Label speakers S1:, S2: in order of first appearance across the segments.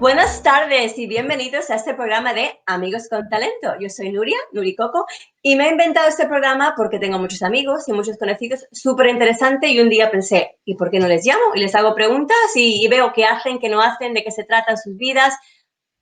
S1: Buenas tardes y bienvenidos a este programa de Amigos con Talento. Yo soy Nuria, Nuricoco, y me he inventado este programa porque tengo muchos amigos y muchos conocidos, súper interesante, y un día pensé, ¿y por qué no les llamo? Y les hago preguntas y veo qué hacen, qué no hacen, de qué se tratan sus vidas.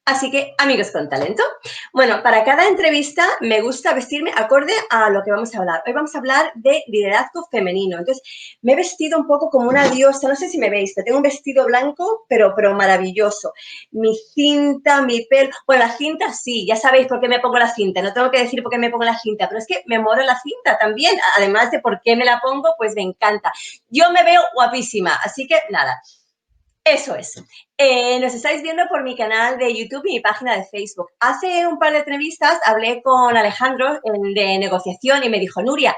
S1: Así que, amigos con talento. Bueno, para cada entrevista me gusta vestirme acorde a lo que vamos a hablar. Hoy vamos a hablar de liderazgo femenino. Entonces, me he vestido un poco como una diosa. No sé si me veis, pero tengo un vestido blanco, pero maravilloso. Mi cinta, mi pelo. Bueno, la cinta sí, ya sabéis por qué me pongo la cinta. No tengo que decir por qué me pongo la cinta, pero es que me mola la cinta también. Además de por qué me la pongo, pues me encanta. Yo me veo guapísima, así que nada. Eso es. Nos estáis viendo por mi canal de YouTube y mi página de Facebook. Hace un par de entrevistas hablé con Alejandro de negociación y me dijo, Nuria,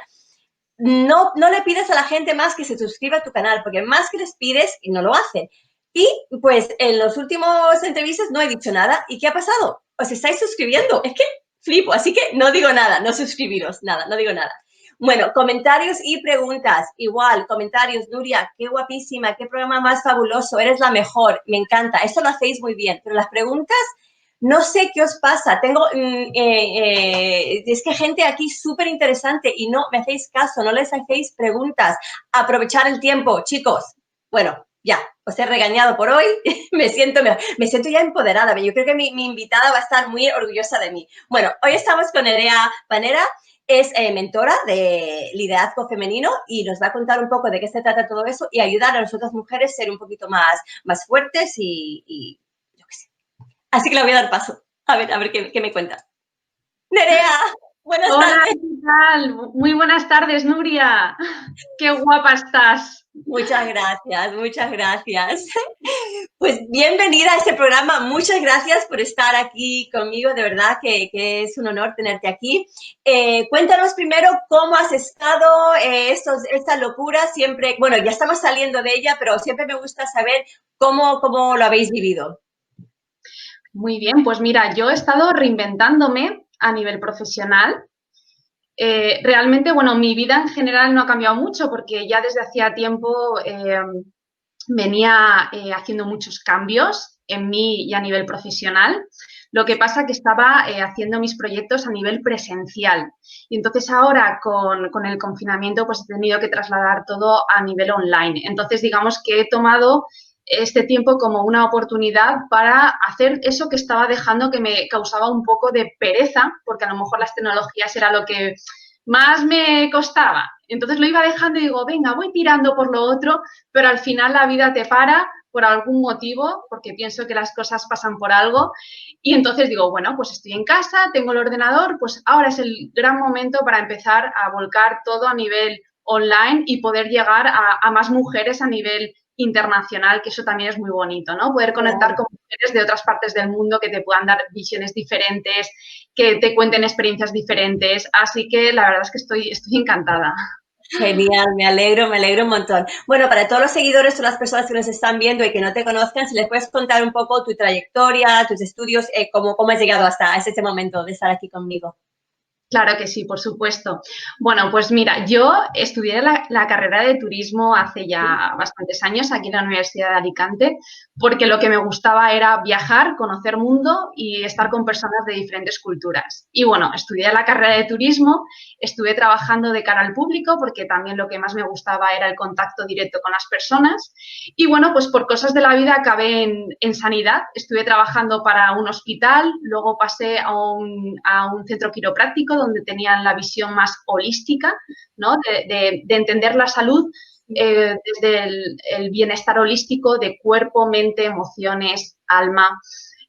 S1: no le pides a la gente más que se suscriba a tu canal, porque más que les pides y no lo hacen. Y pues en los últimos entrevistas no he dicho nada. ¿Y qué ha pasado? Os estáis suscribiendo. Es que flipo, así que no digo nada, no suscribiros, nada, no digo nada. Bueno, comentarios y preguntas. Igual, comentarios, Nuria, qué guapísima, qué programa más fabuloso, eres la mejor, me encanta. Esto lo hacéis muy bien, pero las preguntas, no sé qué os pasa. Es que gente aquí súper interesante y no me hacéis caso, no les hacéis preguntas. Aprovechar el tiempo, chicos. Bueno, ya, os he regañado por hoy, me siento ya empoderada. Yo creo que mi invitada va a estar muy orgullosa de mí. Bueno, hoy estamos con Nerea Panera. Es mentora de liderazgo femenino y nos va a contar un poco de qué se trata todo eso y ayudar a nosotras mujeres a ser un poquito más fuertes y yo qué sé. Así que le voy a dar paso. A ver qué me cuenta. Nerea, buenas
S2: Hola,
S1: tardes.
S2: ¿qué tal? Muy buenas tardes, Nuria. Qué guapa estás.
S1: Muchas gracias, muchas gracias. Pues bienvenida a este programa. Muchas gracias por estar aquí conmigo. De verdad que es un honor tenerte aquí. Cuéntanos primero cómo has estado, esta locura siempre, bueno, ya estamos saliendo de ella, pero siempre me gusta saber cómo lo habéis vivido.
S2: Muy bien, pues mira, yo he estado reinventándome a nivel profesional. Realmente, bueno, mi vida en general no ha cambiado mucho porque ya desde hacía tiempo venía haciendo muchos cambios en mí y a nivel profesional. Lo que pasa que estaba haciendo mis proyectos a nivel presencial. Y entonces ahora con el confinamiento pues he tenido que trasladar todo a nivel online. Entonces digamos que he tomado este tiempo como una oportunidad para hacer eso que estaba dejando, que me causaba un poco de pereza, porque a lo mejor las tecnologías era lo que más me costaba. Entonces lo iba dejando y digo, venga, voy tirando por lo otro, pero al final la vida te para por algún motivo, porque pienso que las cosas pasan por algo. Y entonces digo, bueno, pues estoy en casa, tengo el ordenador, pues ahora es el gran momento para empezar a volcar todo a nivel online y poder llegar a más mujeres a nivel internacional, que eso también es muy bonito, ¿no? Poder conectar
S1: Claro.
S2: con mujeres de otras partes del mundo que te puedan dar visiones diferentes, que te cuenten experiencias diferentes. Así que la verdad es que estoy encantada.
S1: Genial, me alegro un montón. Bueno, para todos los seguidores o las personas que nos están viendo y que no te conozcan, si les puedes contar un poco tu trayectoria, tus estudios, cómo has llegado hasta este momento de estar aquí conmigo.
S2: Claro que sí, por supuesto. Bueno, pues mira, yo estudié la carrera de turismo hace ya bastantes años aquí en la Universidad de Alicante, porque lo que me gustaba era viajar, conocer mundo y estar con personas de diferentes culturas. Y bueno, estudié la carrera de turismo, estuve trabajando de cara al público, porque también lo que más me gustaba era el contacto directo con las personas. Y bueno, pues por cosas de la vida acabé en sanidad, estuve trabajando para un hospital, luego pasé a un centro quiropráctico donde tenían la visión más holística, ¿no? De entender la salud desde el bienestar holístico de cuerpo, mente, emociones, alma.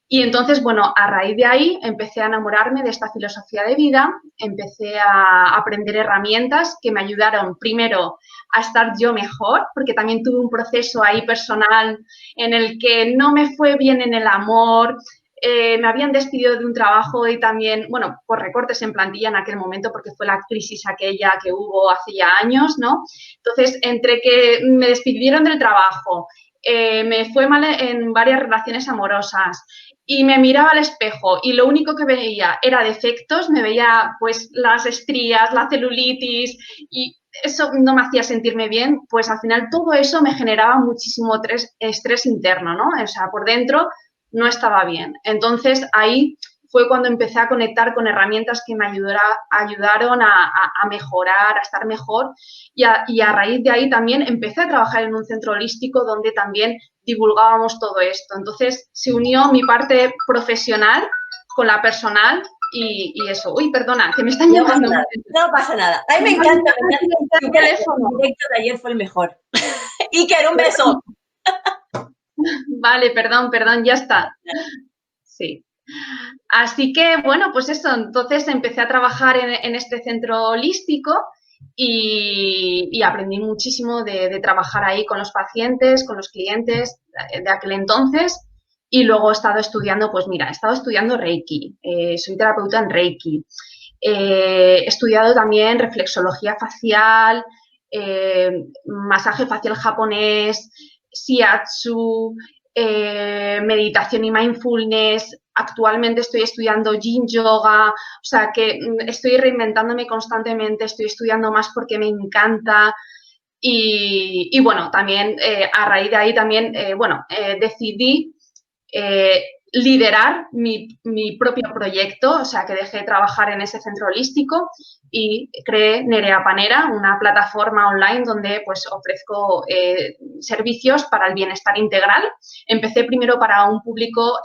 S2: Y entonces, bueno, a raíz de ahí empecé a enamorarme de esta filosofía de vida, empecé a aprender herramientas que me ayudaron primero a estar yo mejor, porque también tuve un proceso ahí personal en el que no me fue bien en el amor, me habían despedido de un trabajo y también, bueno, por recortes en plantilla en aquel momento, porque fue la crisis aquella que hubo hace ya años, ¿no? Entonces, entre que me despidieron del trabajo, me fue mal en varias relaciones amorosas y me miraba al espejo y lo único que veía era defectos, me veía pues las estrías, la celulitis y eso no me hacía sentirme bien, pues al final todo eso me generaba muchísimo estrés interno, ¿no? O sea, por dentro no estaba bien. Entonces, ahí fue cuando empecé a conectar con herramientas que me ayudaron a mejorar, a estar mejor y a raíz de ahí también empecé a trabajar en un centro holístico donde también divulgábamos todo esto. Entonces se unió mi parte profesional con la personal y eso. Uy, perdona, que me están llamando.
S1: No pasa nada. A mí me encanta.
S2: El teléfono.
S1: El directo de ayer fue el mejor. Iker, un beso.
S2: Vale, perdón, ya está. Sí. Así que, bueno, pues eso, entonces empecé a trabajar en este centro holístico y aprendí muchísimo de trabajar ahí con los pacientes, con los clientes de aquel entonces. Y luego he estado estudiando, pues mira, he estado estudiando Reiki, soy terapeuta en Reiki. He estudiado también reflexología facial, masaje facial japonés, shiatsu, meditación y mindfulness. Actualmente estoy estudiando yin yoga, o sea que estoy reinventándome constantemente, estoy estudiando más porque me encanta. Y bueno, también a raíz de ahí también, decidí liderar mi propio proyecto, o sea, que dejé de trabajar en ese centro holístico y creé Nerea Panera, una plataforma online donde pues ofrezco servicios para el bienestar integral. Empecé primero para un público,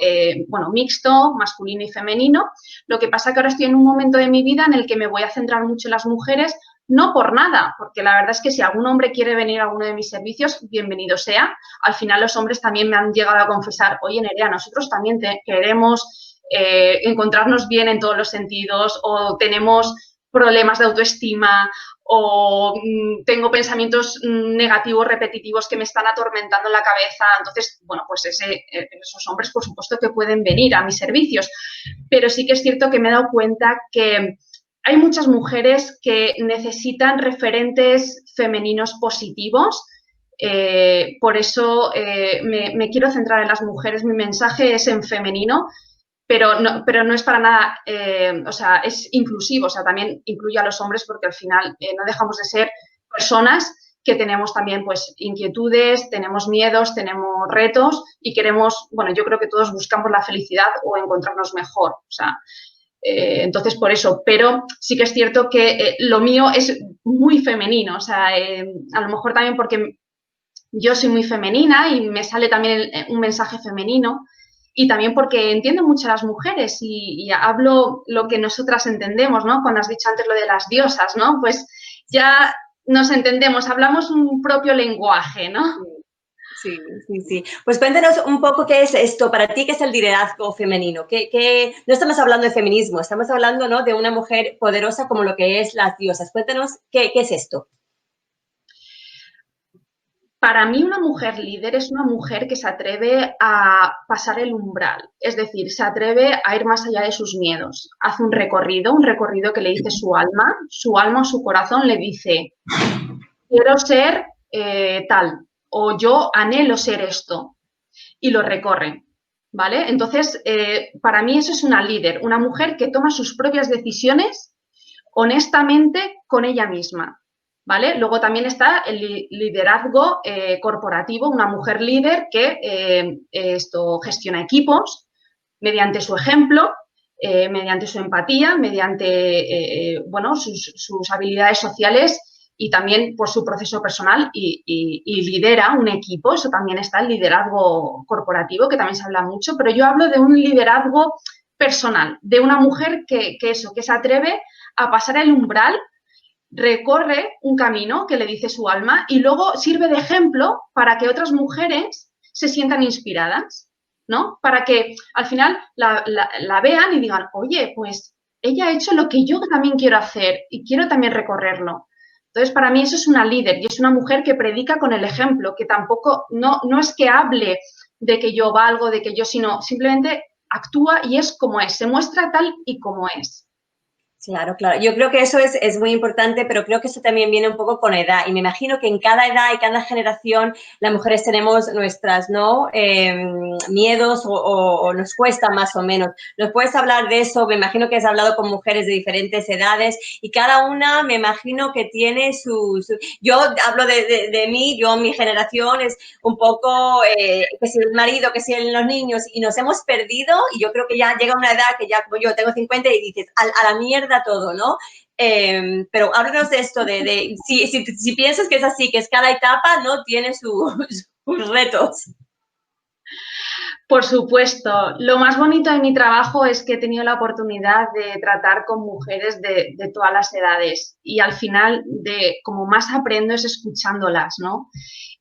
S2: mixto, masculino y femenino. Lo que pasa que ahora estoy en un momento de mi vida en el que me voy a centrar mucho en las mujeres, no por nada, porque la verdad es que si algún hombre quiere venir a uno de mis servicios, bienvenido sea. Al final los hombres también me han llegado a confesar, oye, Nerea, nosotros también queremos encontrarnos bien en todos los sentidos, o tenemos problemas de autoestima, o tengo pensamientos negativos repetitivos que me están atormentando la cabeza. Entonces, bueno, pues esos hombres, por supuesto, que pueden venir a mis servicios. Pero sí que es cierto que me he dado cuenta que hay muchas mujeres que necesitan referentes femeninos positivos. Por eso me quiero centrar en las mujeres. Mi mensaje es en femenino, pero no es para nada, es inclusivo, o sea, también incluye a los hombres porque al final no dejamos de ser personas que tenemos también pues inquietudes, tenemos miedos, tenemos retos y queremos, bueno, yo creo que todos buscamos la felicidad o encontrarnos mejor, o sea, entonces por eso, pero sí que es cierto que lo mío es muy femenino, o sea, a lo mejor también porque yo soy muy femenina y me sale también un mensaje femenino y también porque entiendo mucho a las mujeres y hablo lo que nosotras entendemos, ¿no? Cuando has dicho antes lo de las diosas, ¿no? Pues ya nos entendemos, hablamos un propio lenguaje, ¿no?
S1: Sí, sí, sí. Pues cuéntanos un poco qué es esto para ti, qué es el liderazgo femenino. No estamos hablando de feminismo, estamos hablando, ¿no?, de una mujer poderosa como lo que es las diosas. Cuéntanos qué es esto.
S2: Para mí una mujer líder es una mujer que se atreve a pasar el umbral, es decir, se atreve a ir más allá de sus miedos. Hace un recorrido que le dice su alma o su corazón le dice, quiero ser tal, o yo anhelo ser esto, y lo recorre, ¿vale? Entonces, para mí eso es una líder, una mujer que toma sus propias decisiones honestamente con ella misma, ¿vale? Luego también está el liderazgo corporativo, una mujer líder que esto gestiona equipos mediante su ejemplo, mediante su empatía, mediante sus habilidades sociales y también por su proceso personal y lidera un equipo. Eso también está el liderazgo corporativo, que también se habla mucho, pero yo hablo de un liderazgo personal, de una mujer que se atreve a pasar el umbral, recorre un camino que le dice su alma y luego sirve de ejemplo para que otras mujeres se sientan inspiradas, ¿no? Para que al final la vean y digan, oye, pues ella ha hecho lo que yo también quiero hacer y quiero también recorrerlo. Entonces, para mí eso es una líder y es una mujer que predica con el ejemplo, que tampoco, no es que hable de que yo valgo, de que yo, sino simplemente actúa y es como es, se muestra tal y como es.
S1: Claro, claro. Yo creo que eso es muy importante, pero creo que eso también viene un poco con edad. Y me imagino que en cada edad y cada generación las mujeres tenemos nuestras, ¿no? Miedos o nos cuesta más o menos. ¿Nos puedes hablar de eso? Me imagino que has hablado con mujeres de diferentes edades y cada una me imagino que tiene Yo hablo de mí, mi generación es un poco que si el marido, que si los niños y nos hemos perdido y yo creo que ya llega una edad que ya, como yo tengo 50 y dices, a la mierda todo, ¿no? Pero háblanos de esto, si piensas que es así, que es cada etapa, ¿no? Tiene sus retos.
S2: Por supuesto. Lo más bonito de mi trabajo es que he tenido la oportunidad de tratar con mujeres de todas las edades y al final, como más aprendo es escuchándolas, ¿no?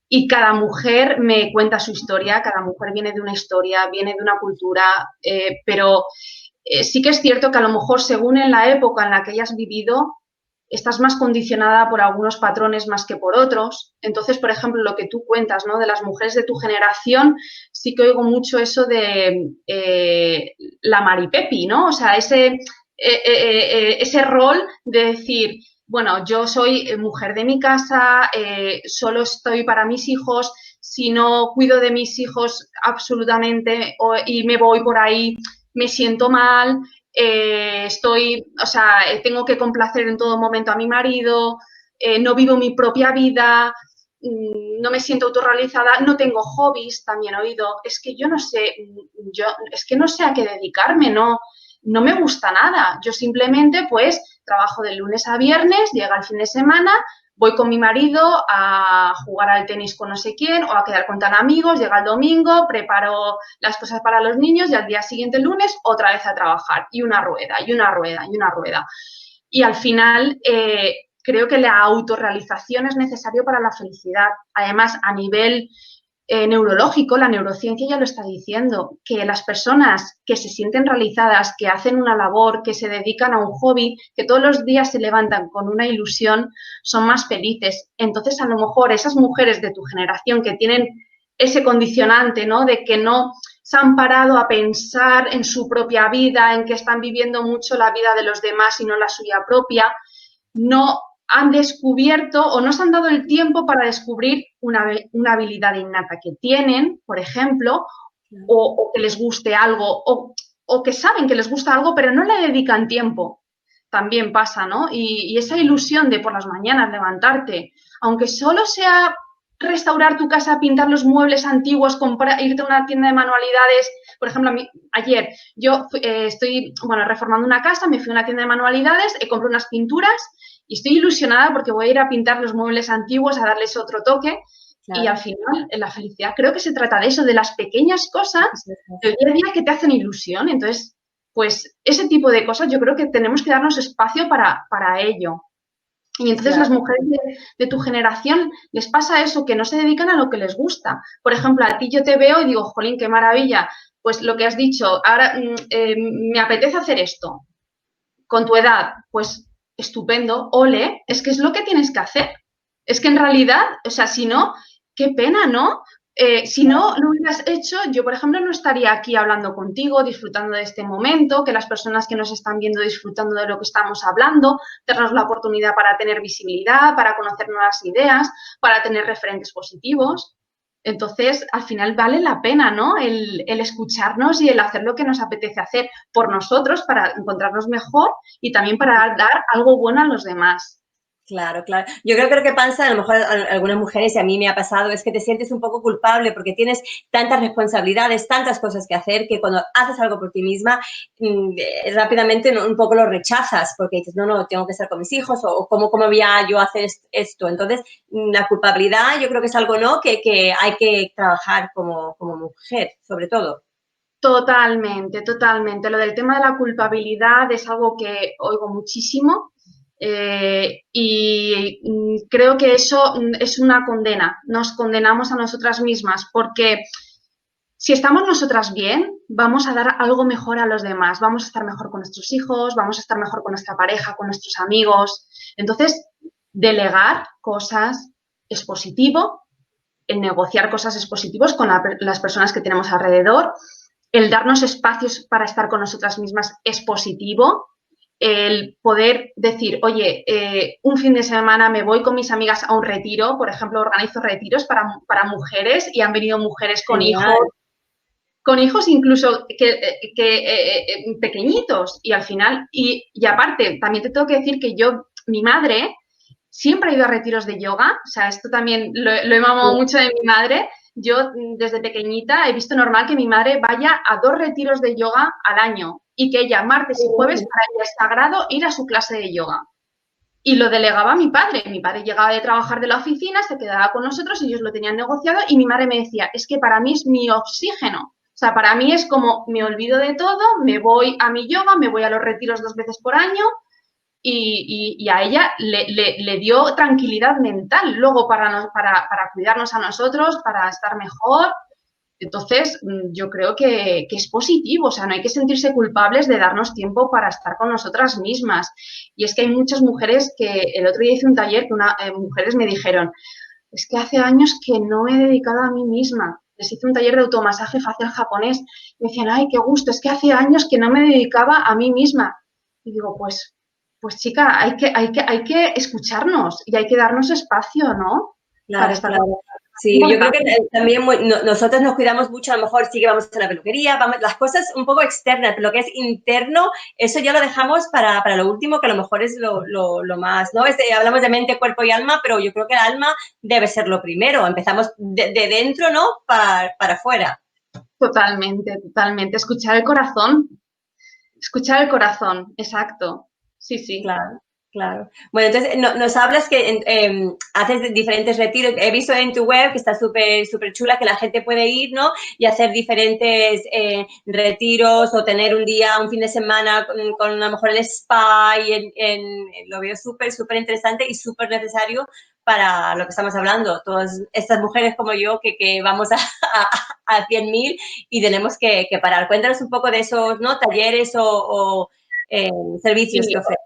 S2: Y cada mujer me cuenta su historia, cada mujer viene de una historia, viene de una cultura, pero sí que es cierto que a lo mejor según en la época en la que hayas vivido, estás más condicionada por algunos patrones más que por otros. Entonces, por ejemplo, lo que tú cuentas, ¿no? De las mujeres de tu generación, sí que oigo mucho eso de la maripepi, ¿no? O sea, ese rol de decir, bueno, yo soy mujer de mi casa, solo estoy para mis hijos, si no cuido de mis hijos absolutamente y me voy por ahí, me siento mal, tengo que complacer en todo momento a mi marido, no vivo mi propia vida, no me siento autorrealizada, no tengo hobbies, también he oído, es que yo no sé, es que no sé a qué dedicarme, no me gusta nada, yo simplemente pues trabajo de lunes a viernes, llega el fin de semana, voy con mi marido a jugar al tenis con no sé quién o a quedar con tan amigos, llega el domingo, preparo las cosas para los niños y al día siguiente, el lunes, otra vez a trabajar y una rueda, y una rueda, y una rueda. Y al final creo que la autorrealización es necesario para la felicidad. Además, a nivel neurológico, la neurociencia ya lo está diciendo, que las personas que se sienten realizadas, que hacen una labor, que se dedican a un hobby, que todos los días se levantan con una ilusión, son más felices. Entonces, a lo mejor esas mujeres de tu generación que tienen ese condicionante, ¿no? De que no se han parado a pensar en su propia vida, en que están viviendo mucho la vida de los demás y no la suya propia, no han descubierto o no se han dado el tiempo para descubrir una habilidad innata que tienen, por ejemplo, o que les guste algo, o que saben que les gusta algo, pero no le dedican tiempo. También pasa, ¿no? Y esa ilusión de por las mañanas levantarte, aunque solo sea restaurar tu casa, pintar los muebles antiguos, irte a una tienda de manualidades. Por ejemplo, ayer yo estoy reformando una casa, me fui a una tienda de manualidades, compré unas pinturas y estoy ilusionada porque voy a ir a pintar los muebles antiguos, a darles otro toque. Claro. Y al final, la felicidad creo que se trata de eso, de las pequeñas cosas del día a día que te hacen ilusión. Entonces, pues ese tipo de cosas yo creo que tenemos que darnos espacio para ello. Y entonces claro. Las mujeres de tu generación les pasa eso, que no se dedican a lo que les gusta. Por ejemplo, a ti yo te veo y digo, jolín, qué maravilla. Pues lo que has dicho, ahora me apetece hacer esto. Con tu edad, pues estupendo, ole, es que es lo que tienes que hacer. Es que en realidad, o sea, si no, qué pena, ¿no? Si no lo hubieras hecho, yo, por ejemplo, no estaría aquí hablando contigo, disfrutando de este momento, que las personas que nos están viendo disfrutando de lo que estamos hablando, darnos la oportunidad para tener visibilidad, para conocer nuevas ideas, para tener referentes positivos. Entonces, al final vale la pena, ¿no? El escucharnos y el hacer lo que nos apetece hacer por nosotros para encontrarnos mejor y también para dar algo bueno a los demás.
S1: Claro, claro. Yo creo que lo que pasa, a lo mejor a algunas mujeres, y a mí me ha pasado, es que te sientes un poco culpable porque tienes tantas responsabilidades, tantas cosas que hacer, que cuando haces algo por ti misma, rápidamente un poco lo rechazas porque dices, no, tengo que estar con mis hijos o ¿cómo voy a yo hacer esto? Entonces, la culpabilidad yo creo que es algo, ¿no?, que hay que trabajar como mujer, sobre todo.
S2: Totalmente, totalmente. Lo del tema de la culpabilidad es algo que oigo muchísimo. Y creo que eso es una condena, nos condenamos a nosotras mismas porque si estamos nosotras bien, vamos a dar algo mejor a los demás, vamos a estar mejor con nuestros hijos, vamos a estar mejor con nuestra pareja, con nuestros amigos. Entonces, delegar cosas es positivo, el negociar cosas es positivo con las personas que tenemos alrededor, el darnos espacios para estar con nosotras mismas es positivo. el poder decir, oye, un fin de semana me voy con mis amigas a un retiro, por ejemplo, organizo retiros para mujeres y han venido mujeres
S1: Genial.
S2: con hijos incluso pequeñitos y al final, y aparte, también te tengo que decir que mi madre siempre ha ido a retiros de yoga, o sea, esto también lo he mamado mucho de mi madre. Yo desde pequeñita he visto normal que mi madre vaya a 2 retiros de yoga al año y que ella martes y jueves para ella es sagrado ir a su clase de yoga. Y lo delegaba a mi padre. Mi padre llegaba de trabajar de la oficina, se quedaba con nosotros, ellos lo tenían negociado y mi madre me decía, es que para mí es mi oxígeno. O sea, para mí es como me olvido de todo, me voy a mi yoga, me voy a los retiros 2 veces por año y a ella le dio tranquilidad mental luego para cuidarnos a nosotros, para estar mejor. Entonces, yo creo que es positivo, o sea, no hay que sentirse culpables de darnos tiempo para estar con nosotras mismas. Y es que hay muchas mujeres que, el otro día hice un taller que mujeres me dijeron, es que hace años que no me he dedicado a mí misma. Les hice un taller de automasaje facial japonés. Me decían, ay, qué gusto, es que hace años que no me dedicaba a mí misma. Y digo, pues chica, hay que escucharnos y hay que darnos espacio, ¿no?
S1: Claro,
S2: Para estar
S1: claro. Sí, yo creo que también nosotros nos cuidamos mucho, a lo mejor sí que vamos a la peluquería, las cosas un poco externas, pero lo que es interno, eso ya lo dejamos para lo último, que a lo mejor es lo más, ¿no? Hablamos de mente, cuerpo y alma, pero yo creo que el alma debe ser lo primero. Empezamos de dentro, ¿no? Para afuera.
S2: Totalmente, totalmente. Escuchar el corazón, exacto. Sí, sí.
S1: Claro, claro. Bueno, entonces nos hablas que haces diferentes retiros. He visto en tu web que está súper súper chula, que la gente puede ir, ¿no? Y hacer diferentes retiros o tener un día, un fin de semana con a lo mejor el spa y lo veo súper, súper interesante y súper necesario para lo que estamos hablando. Todas estas mujeres como yo que vamos a 100.000 y tenemos que parar. Cuéntanos un poco de esos, ¿no? Talleres o servicios que ofrecen.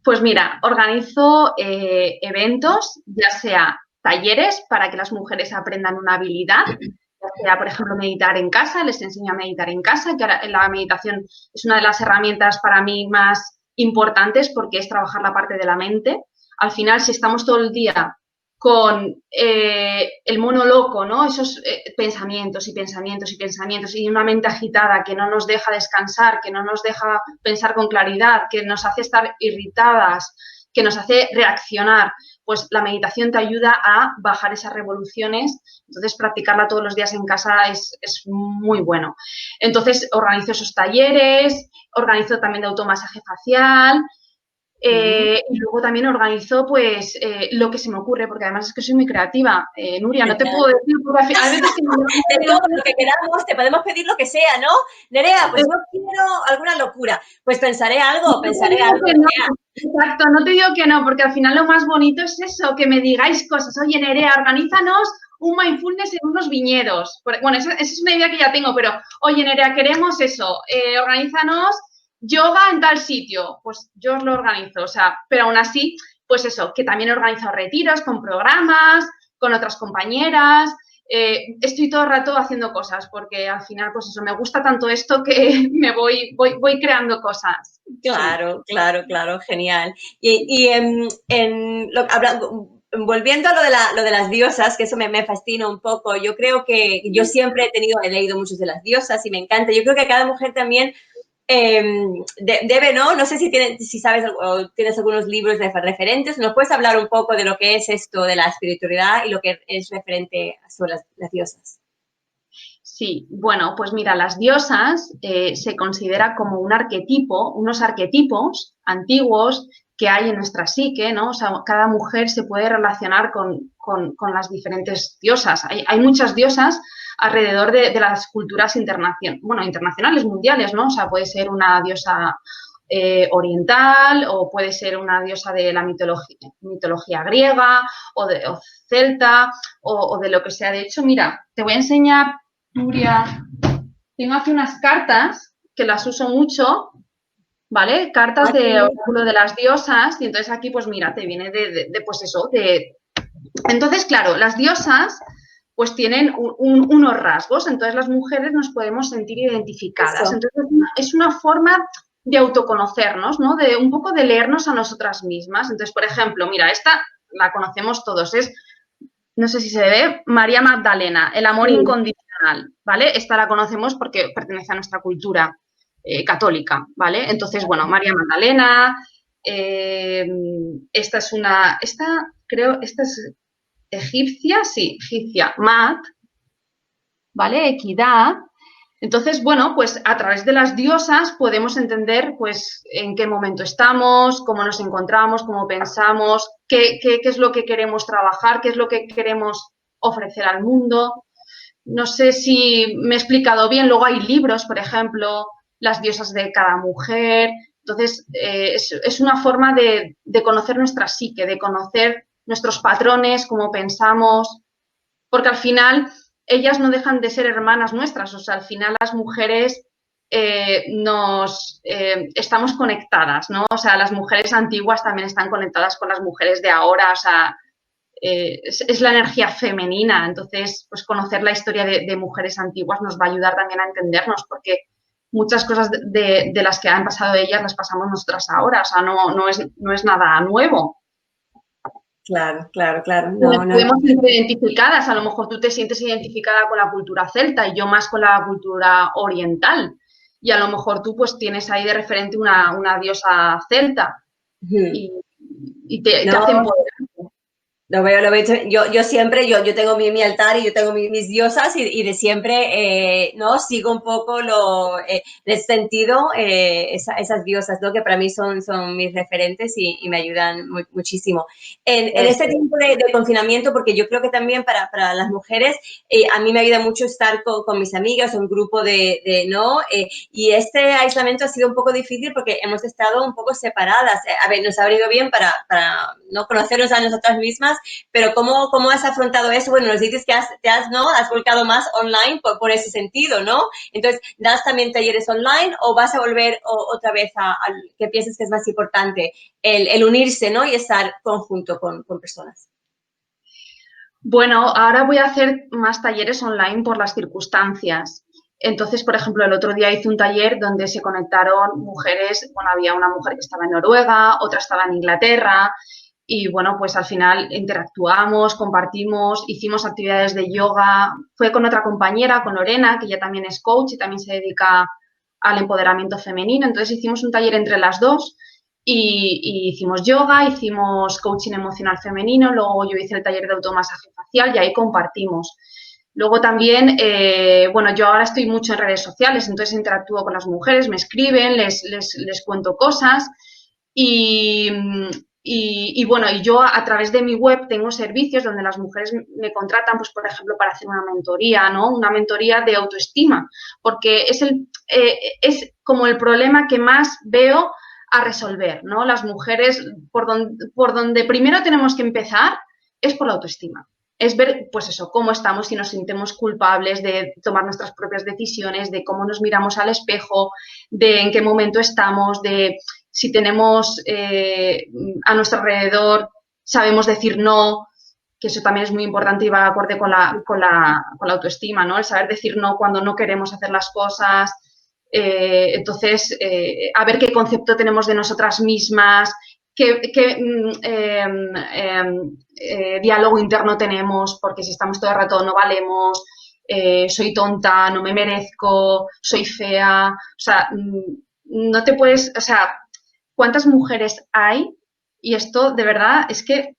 S2: Pues mira, organizo eventos, ya sea talleres para que las mujeres aprendan una habilidad, ya sea, por ejemplo, meditar en casa, les enseño a meditar en casa, que ahora la meditación es una de las herramientas para mí más importantes porque es trabajar la parte de la mente. Al final, si estamos todo el día con el mono loco, ¿no? Esos pensamientos y pensamientos y pensamientos y una mente agitada que no nos deja descansar, que no nos deja pensar con claridad, que nos hace estar irritadas, que nos hace reaccionar, pues la meditación te ayuda a bajar esas revoluciones. Entonces, practicarla todos los días en casa es muy bueno. Entonces, organizo esos talleres, organizo también de automasaje facial. Y luego también organizo, pues, lo que se me ocurre, porque además es que soy muy creativa. Nuria, no te puedo decir, porque hay veces que
S1: de todo lo que queramos, te podemos pedir lo que sea, ¿no? Nerea, pues yo quiero alguna locura. Pues pensaré algo,
S2: No, exacto, no te digo que no, porque al final lo más bonito es eso, que me digáis cosas. Oye, Nerea, organízanos un mindfulness en unos viñedos. Bueno, esa es una idea que ya tengo, pero, oye, Nerea, queremos eso, organízanos yoga en tal sitio, pues yo os lo organizo, o sea, pero aún así, pues eso, que también he organizado retiros con programas, con otras compañeras, estoy todo el rato haciendo cosas, porque al final, pues eso, me gusta tanto esto que me voy creando cosas.
S1: Claro, sí. Claro, genial. Y volviendo a lo de las diosas, que eso me fascina un poco, yo creo que yo siempre he leído muchos de las diosas y me encanta. Yo creo que cada mujer también debe, ¿no? No sé si sabes o tienes algunos libros referentes. ¿Nos puedes hablar un poco de lo que es esto de la espiritualidad y lo que es referente sobre las diosas?
S2: Sí, bueno, pues mira, las diosas se considera como un arquetipo, unos arquetipos antiguos que hay en nuestra psique, ¿no? O sea, cada mujer se puede relacionar con las diferentes diosas. Hay muchas diosas alrededor de las culturas internacionales, mundiales, ¿no? O sea, puede ser una diosa oriental o puede ser una diosa de la mitología griega o celta o de lo que sea. De hecho, mira, te voy a enseñar, Nuria, tengo aquí unas cartas que las uso mucho, ¿vale? Cartas de oráculo de las diosas y entonces aquí, pues mira, te viene pues eso, Entonces, claro, las diosas pues tienen unos rasgos, entonces las mujeres nos podemos sentir identificadas. Eso. Entonces, es una forma de autoconocernos, ¿no? De un poco de leernos a nosotras mismas. Entonces, por ejemplo, mira, esta la conocemos todos, no sé si se ve, María Magdalena, el amor
S1: Sí.
S2: incondicional, ¿vale? Esta la conocemos porque pertenece a nuestra cultura católica, ¿vale? Entonces, bueno, María Magdalena, esta es egipcia, sí, egipcia, Mat, ¿vale? Equidad. Entonces, bueno, pues a través de las diosas podemos entender, pues, en qué momento estamos, cómo nos encontramos, cómo pensamos, qué es lo que queremos trabajar, qué es lo que queremos ofrecer al mundo. No sé si me he explicado bien. Luego hay libros, por ejemplo, las diosas de cada mujer. Entonces, es una forma de conocer nuestra psique, de conocer nuestros patrones, cómo pensamos, porque al final ellas no dejan de ser hermanas nuestras, o sea, al final las mujeres estamos conectadas, ¿no? O sea, las mujeres antiguas también están conectadas con las mujeres de ahora, o sea, es la energía femenina, entonces, pues conocer la historia de mujeres antiguas nos va a ayudar también a entendernos, porque muchas cosas de las que han pasado ellas las pasamos nosotras ahora, o sea, no es nada nuevo.
S1: Claro, claro, claro.
S2: Nos
S1: No, no, no.
S2: podemos sentir identificadas, a lo mejor tú te sientes identificada con la cultura celta y yo más con la cultura oriental. Y a lo mejor tú pues tienes ahí de referente una diosa celta
S1: Ujú.
S2: y, te
S1: No,
S2: hacen poder.
S1: lo veo. Yo siempre, yo tengo mi altar y yo tengo mis diosas y de siempre, ¿no? Sigo un poco en ese sentido, esas diosas, ¿no? Que para mí son mis referentes y me ayudan muchísimo. En este tiempo de confinamiento, porque yo creo que también para las mujeres, a mí me ayuda mucho estar con mis amigas, un grupo ¿no? Y este aislamiento ha sido un poco difícil porque hemos estado un poco separadas. A ver, nos ha venido bien para no conocernos a nosotras mismas, pero ¿cómo has afrontado eso? Bueno, nos dices que ¿no? Has volcado más online por ese sentido, ¿no? Entonces, ¿das también talleres online o vas a volver otra vez a que piensas que es más importante el unirse, ¿no? Y estar conjunto con personas?
S2: Bueno, ahora voy a hacer más talleres online por las circunstancias. Entonces, por ejemplo, el otro día hice un taller donde se conectaron mujeres, bueno, había una mujer que estaba en Noruega, otra estaba en Inglaterra, y bueno, pues al final interactuamos, compartimos, hicimos actividades de yoga. Fue con otra compañera, con Lorena, que ella también es coach y también se dedica al empoderamiento femenino. Entonces hicimos un taller entre las dos y hicimos yoga, hicimos coaching emocional femenino, luego yo hice el taller de automasaje facial y ahí compartimos. Luego también, bueno, yo ahora estoy mucho en redes sociales, entonces interactúo con las mujeres, me escriben, les cuento cosas y, bueno, y yo a través de mi web tengo servicios donde las mujeres me contratan, pues por ejemplo, para hacer una mentoría, ¿no? Una mentoría de autoestima, porque es como el problema que más veo a resolver, ¿no? Las mujeres, por donde primero tenemos que empezar es por la autoestima. Es ver, pues eso, cómo estamos, si nos sentimos culpables de tomar nuestras propias decisiones, de cómo nos miramos al espejo, de en qué momento estamos, de si tenemos a nuestro alrededor, sabemos decir no, que eso también es muy importante y va acorde con la autoestima, ¿no? El saber decir no cuando no queremos hacer las cosas. Entonces, a ver qué concepto tenemos de nosotras mismas, qué diálogo interno tenemos, porque si estamos todo el rato no valemos, soy tonta, no me merezco, soy fea, o sea, no te puedes, o sea, ¿cuántas mujeres hay? Y esto de verdad es que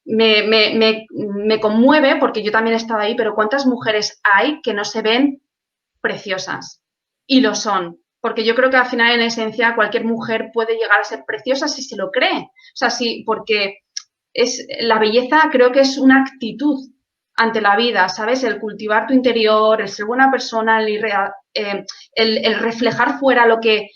S2: me conmueve porque yo también he estado ahí, pero ¿cuántas mujeres hay que no se ven preciosas? Y lo son, porque yo creo que al final en esencia cualquier mujer puede llegar a ser preciosa si se lo cree. O sea, sí, porque la belleza creo que es una actitud ante la vida, ¿sabes? El cultivar tu interior, el ser buena persona, el reflejar fuera lo que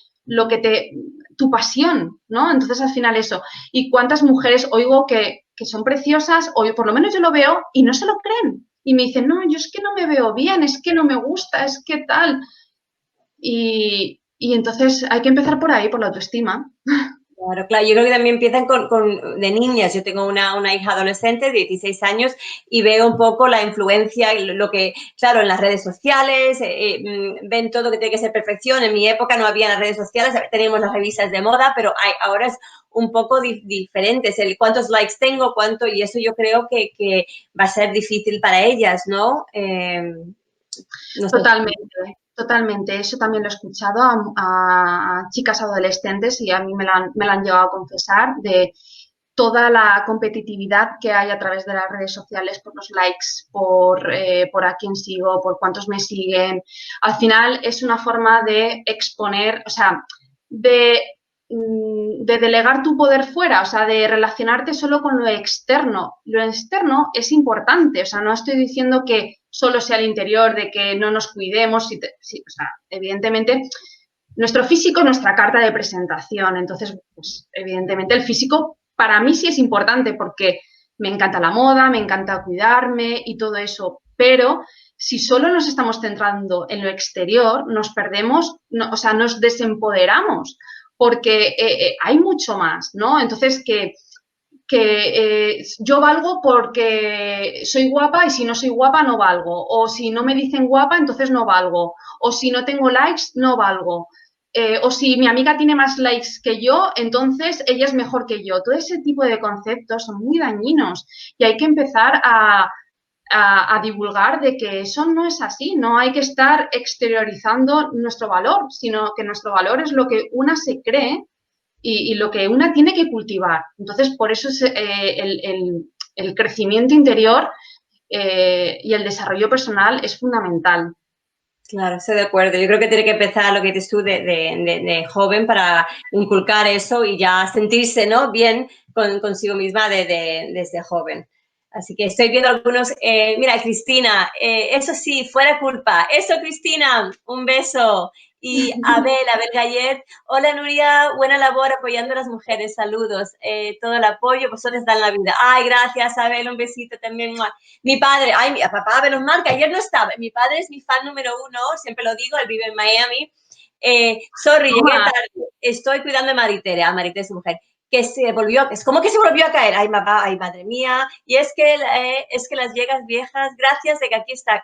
S2: tu pasión, ¿no? Entonces al final eso. ¿Y cuántas mujeres oigo que son preciosas, o por lo menos yo lo veo, y no se lo creen? Y me dicen, no, yo es que no me veo bien, es que no me gusta, es que tal. Y entonces hay que empezar por ahí, por la autoestima.
S1: Claro, claro. Yo creo que también empiezan de niñas. Yo tengo una hija adolescente de 16 años y veo un poco la influencia y lo que, claro, en las redes sociales, ven todo que tiene que ser perfección. En mi época no había las redes sociales, teníamos las revistas de moda, pero ahora es un poco diferente. Es el cuántos likes tengo, cuánto, y eso yo creo que va a ser difícil para ellas, ¿no? No sé.
S2: Totalmente, totalmente. Eso también lo he escuchado a chicas adolescentes y a mí me lo han llegado a confesar de toda la competitividad que hay a través de las redes sociales por los likes, por a quién sigo, por cuántos me siguen. Al final es una forma de exponer, o sea, de delegar tu poder fuera, o sea, de relacionarte solo con lo externo. Lo externo es importante, o sea, no estoy diciendo que solo sea el interior, de que no nos cuidemos, o sea, evidentemente nuestro físico es nuestra carta de presentación, entonces, pues, evidentemente el físico para mí sí es importante porque me encanta la moda, me encanta cuidarme y todo eso, pero si solo nos estamos centrando en lo exterior, nos perdemos, no, o sea, nos desempoderamos porque hay mucho más, ¿no? Entonces, yo valgo porque soy guapa y si no soy guapa no valgo, o si no me dicen guapa entonces no valgo, o si no tengo likes no valgo, o si mi amiga tiene más likes que yo, entonces ella es mejor que yo. Todo ese tipo de conceptos son muy dañinos y hay que empezar a divulgar de que eso no es así, no hay que estar exteriorizando nuestro valor, sino que nuestro valor es lo que una se cree y lo que una tiene que cultivar. Entonces, por eso es, el crecimiento interior y el desarrollo personal es fundamental.
S1: Claro, estoy de acuerdo. Yo creo que tiene que empezar lo que dices tú de joven para inculcar eso y ya sentirse, ¿no?, bien consigo misma desde joven. Así que estoy viendo algunos. Mira, Cristina, eso sí, fuera culpa. Eso, Cristina, un beso. Y Abel Gallet. Hola, Nuria, buena labor apoyando a las mujeres. Saludos. Todo el apoyo, vosotros dan la vida. Ay, gracias, Abel, un besito también. Mi padre, ay, mi papá, menos mal que ayer no estaba. Mi padre es mi fan número uno, siempre lo digo, él vive en Miami. Sorry, llegué tarde. Estoy cuidando de Maritere, a Maritere es su mujer, que se volvió, es como que se volvió a caer. Ay, papá, ay, madre mía. Y es que las llegas viejas, gracias de que aquí está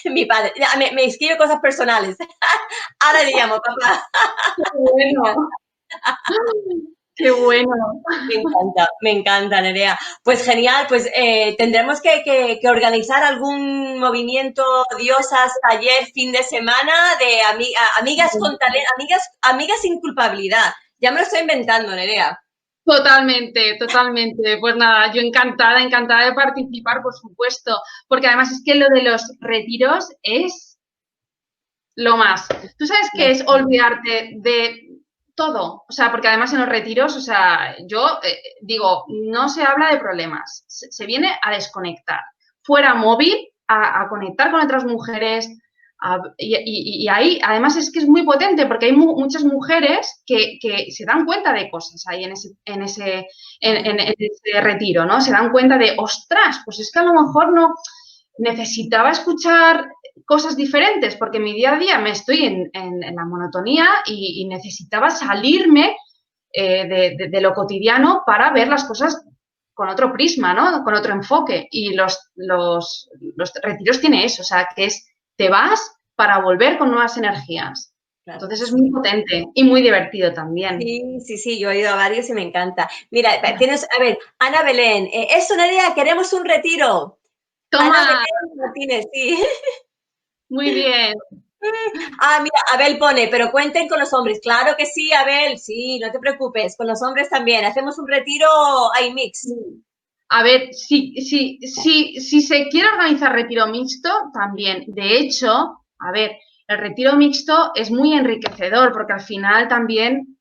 S1: mi padre. Me escribe cosas personales. Ahora le llamo, papá.
S2: Qué bueno. Qué bueno.
S1: Me encanta, Nerea. Pues genial, pues tendremos que organizar algún movimiento, diosas, taller, fin de semana de amigas con talento, amigas sin culpabilidad. Ya me lo estoy inventando, Nerea.
S2: Totalmente, totalmente. Pues nada, yo encantada, encantada de participar, por supuesto, porque además es que lo de los retiros es lo más. Tú sabes que es olvidarte de todo, o sea, porque además en los retiros, o sea, yo digo, no se habla de problemas, se viene a desconectar. Fuera móvil, a conectar con otras mujeres, y ahí, además es que es muy potente porque hay muchas mujeres que se dan cuenta de cosas ahí en ese retiro, ¿no? Se dan cuenta de, ostras, pues es que a lo mejor no necesitaba escuchar cosas diferentes porque en mi día a día me estoy en la monotonía y necesitaba salirme de lo cotidiano para ver las cosas con otro prisma, ¿no? Con otro enfoque. Y los retiros tiene eso, o sea, que es te vas para volver con nuevas energías. Claro, entonces es muy potente y muy divertido también.
S1: Sí, yo he ido a varios y me encanta. Mira, tienes, a ver, Ana Belén, eso, Nerea, queremos un retiro.
S2: Toma.
S1: Ana Belén Martínez, sí.
S2: Muy bien.
S1: Mira, Abel pone, pero cuenten con los hombres. Claro que sí, Abel, sí, no te preocupes, con los hombres también. Hacemos un retiro, hay mix.
S2: A ver, si se quiere organizar retiro mixto, también. De hecho, a ver, el retiro mixto es muy enriquecedor porque al final también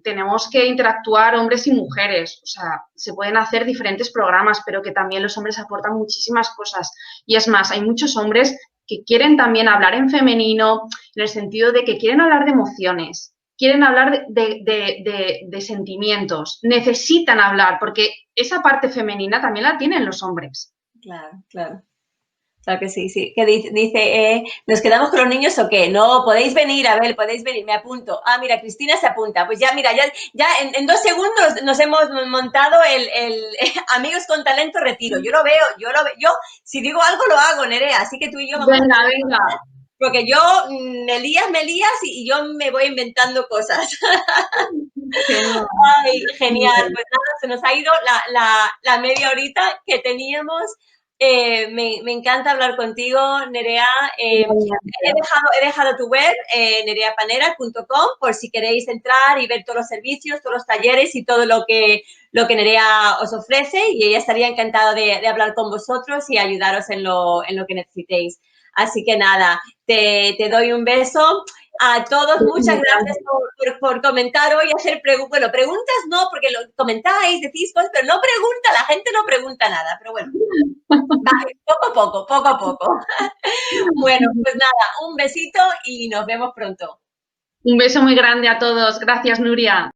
S2: tenemos que interactuar hombres y mujeres. O sea, se pueden hacer diferentes programas, pero que también los hombres aportan muchísimas cosas. Y es más, hay muchos hombres que quieren también hablar en femenino, en el sentido de que quieren hablar de emociones, quieren hablar de sentimientos, necesitan hablar, porque esa parte femenina también la tienen los hombres.
S1: Claro, claro. Claro que sí, sí. Que dice, ¿nos quedamos con los niños o qué? No, podéis venir, a ver, podéis venir, me apunto. Ah, mira, Cristina se apunta. Pues ya, mira, ya en 2 segundos nos hemos montado el Amigos con Talento Retiro. Yo si digo algo lo hago, Nerea, así que tú y yo vamos a
S2: Venga,
S1: hacer,
S2: venga.
S1: porque yo me lías y yo me voy inventando cosas.
S2: Genial.
S1: Ay,
S2: Muy
S1: genial,
S2: bien.
S1: pues nada, se nos ha ido la media horita que teníamos. Me encanta hablar contigo, Nerea.
S2: Igualmente.
S1: He dejado tu web, nereapanera.com, por si queréis entrar y ver todos los servicios, todos los talleres y todo lo que Nerea os ofrece, y ella estaría encantada de hablar con vosotros y ayudaros en lo que necesitéis. Así que nada, te doy un beso. A todos, muchas gracias por comentar hoy, hacer bueno, preguntas no, porque lo comentáis, decís cosas, pero no pregunta, la gente no pregunta nada, pero bueno, vale, poco a poco, poco a poco. Bueno, pues nada, un besito y nos vemos pronto.
S2: Un beso muy grande a todos. Gracias, Nuria.